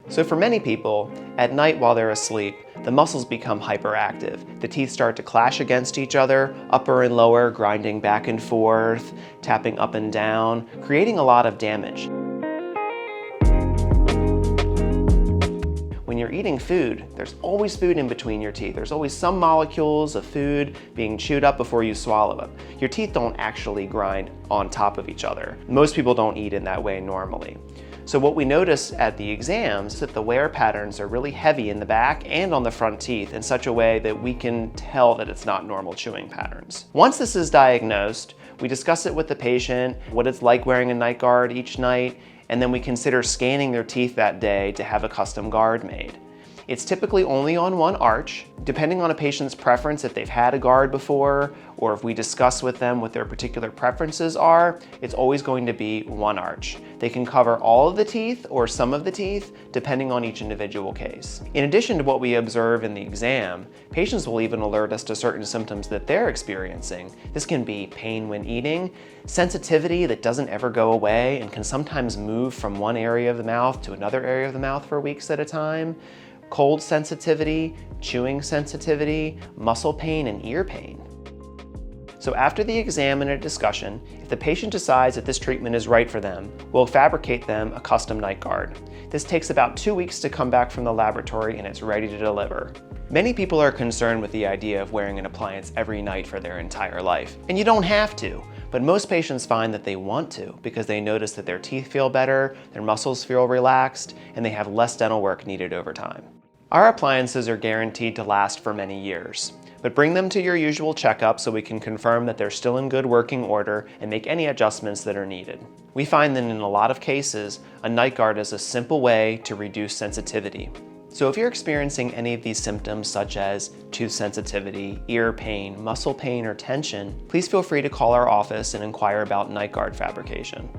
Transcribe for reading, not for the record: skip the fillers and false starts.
So for many people, at night while they're asleep, the muscles become hyperactive. The teeth start to clash against each other, upper and lower, grinding back and forth, tapping up and down, creating a lot of damage. When you're eating food, there's always food in between your teeth. There's always some molecules of food being chewed up before you swallow it. Your teeth don't actually grind on top of each other. Most people don't eat in that way normally. So what we notice at the exams is that the wear patterns are really heavy in the back and on the front teeth in such a way that we can tell that it's not normal chewing patterns. Once this is diagnosed, we discuss it with the patient, what it's like wearing a night guard each night, and then we consider scanning their teeth that day to have a custom guard made. It's typically only on one arch. Depending on a patient's preference, if they've had a guard before, or if we discuss with them what their particular preferences are, it's always going to be one arch. They can cover all of the teeth or some of the teeth, depending on each individual case. In addition to what we observe in the exam, patients will even alert us to certain symptoms that they're experiencing. This can be pain when eating, sensitivity that doesn't ever go away and can sometimes move from one area of the mouth to another area of the mouth for weeks at a time, cold sensitivity, chewing sensitivity, muscle pain, and ear pain. So after the exam and a discussion, if the patient decides that this treatment is right for them, we'll fabricate them a custom night guard. This takes about 2 weeks to come back from the laboratory and it's ready to deliver. Many people are concerned with the idea of wearing an appliance every night for their entire life, and you don't have to. But most patients find that they want to because they notice that their teeth feel better, their muscles feel relaxed, and they have less dental work needed over time. Our appliances are guaranteed to last for many years, but bring them to your usual checkup so we can confirm that they're still in good working order and make any adjustments that are needed. We find that in a lot of cases, a night guard is a simple way to reduce sensitivity. So if you're experiencing any of these symptoms such as tooth sensitivity, ear pain, muscle pain, or tension, please feel free to call our office and inquire about night guard fabrication.